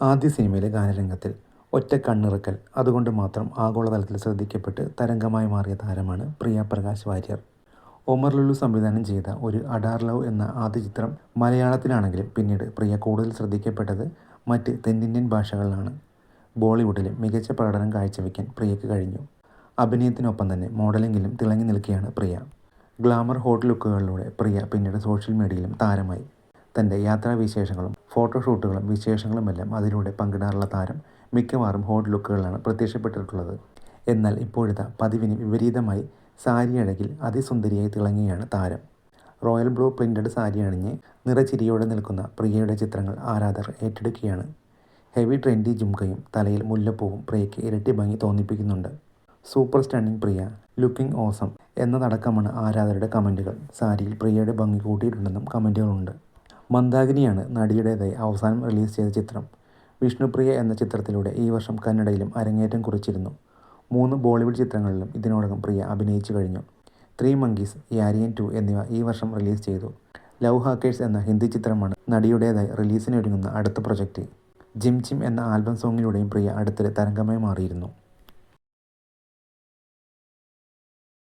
ആദ്യ സിനിമയിലെ ഗാനരംഗത്തിൽ ഒറ്റ കണ്ണിറുക്കൽ അതുകൊണ്ട് മാത്രം ആഗോളതലത്തിൽ ശ്രദ്ധിക്കപ്പെട്ട് തരംഗമായി മാറിയ താരമാണ് പ്രിയ പ്രകാശ് വാര്യർ. ഒമർ ലുലു സംവിധാനം ചെയ്ത ഒരു അഡാർ ലവ് എന്ന ആദ്യ ചിത്രം മലയാളത്തിലാണെങ്കിലും പിന്നീട് പ്രിയ കൂടുതൽ ശ്രദ്ധിക്കപ്പെട്ടത് മറ്റ് തെന്നിന്ത്യൻ ഭാഷകളിലാണ്. ബോളിവുഡിലും മികച്ച പ്രകടനം കാഴ്ചവെക്കാൻ പ്രിയയ്ക്ക് കഴിഞ്ഞു. അഭിനയത്തിനൊപ്പം തന്നെ മോഡലിംഗിലും തിളങ്ങി നിൽക്കുകയാണ് പ്രിയ. ഗ്ലാമർ ഹോട്ട് ലുക്കുകളിലൂടെ പ്രിയ പിന്നീട് സോഷ്യൽ മീഡിയയിലും താരമായി. തൻ്റെ യാത്രാവിശേഷങ്ങളും ഫോട്ടോഷൂട്ടുകളും വിശേഷങ്ങളുമെല്ലാം അതിലൂടെ പങ്കിടാറുള്ള താരം മിക്കവാറും ഹോട്ട് ലുക്കുകളിലാണ് പ്രത്യക്ഷപ്പെട്ടിട്ടുള്ളത്. എന്നാൽ ഇപ്പോഴത്തെ പതിവിന് വിപരീതമായി സാരി അഴകിൽ അതിസുന്ദരിയായി തിളങ്ങുകയാണ് താരം. റോയൽ ബ്ലൂ പ്രിന്റഡ് സാരി അണിഞ്ഞ് നിറച്ചിരിയോടെ നിൽക്കുന്ന പ്രിയയുടെ ചിത്രങ്ങൾ ആരാധകർ ഏറ്റെടുക്കുകയാണ്. ഹെവി ട്രെൻഡി ജുംകയും തലയിൽ മുല്ലപ്പൂവും പ്രിയയ്ക്ക് ഇരട്ടി ഭംഗി തോന്നിപ്പിക്കുന്നുണ്ട്. സൂപ്പർ സ്റ്റണ്ണിങ് പ്രിയ, ലുക്കിംഗ് ഓസം എന്നതടക്കമാണ് ആരാധകരുടെ കമൻറ്റുകൾ. സാരിയിൽ പ്രിയയുടെ ഭംഗി കൂട്ടിയിട്ടുണ്ടെന്നും കമൻറ്റുകളുണ്ട്. മന്ദാകിനിയാണ് നടിയുടേതായി അവസാനം റിലീസ് ചെയ്ത ചിത്രം. വിഷ്ണുപ്രിയ എന്ന ചിത്രത്തിലൂടെ ഈ വർഷം കന്നഡയിലും അരങ്ങേറ്റം കുറിച്ചിരുന്നു. 3 ബോളിവുഡ് ചിത്രങ്ങളിലും ഇതിനോടകം പ്രിയ അഭിനയിച്ചു കഴിഞ്ഞു. 3 Monkeys, യാരിയൻ 2 എന്നിവ ഈ വർഷം റിലീസ് ചെയ്തു. ലവ് ഹാക്കേഴ്സ് എന്ന ഹിന്ദി ചിത്രമാണ് നടിയുടേതായി റിലീസിനൊരുങ്ങുന്ന അടുത്ത പ്രൊജക്റ്റ്. ജിം ജിം എന്ന ആൽബം സോങ്ങിലൂടെയും പ്രിയ അടുത്തിടെ തരംഗമായി മാറിയിരുന്നു.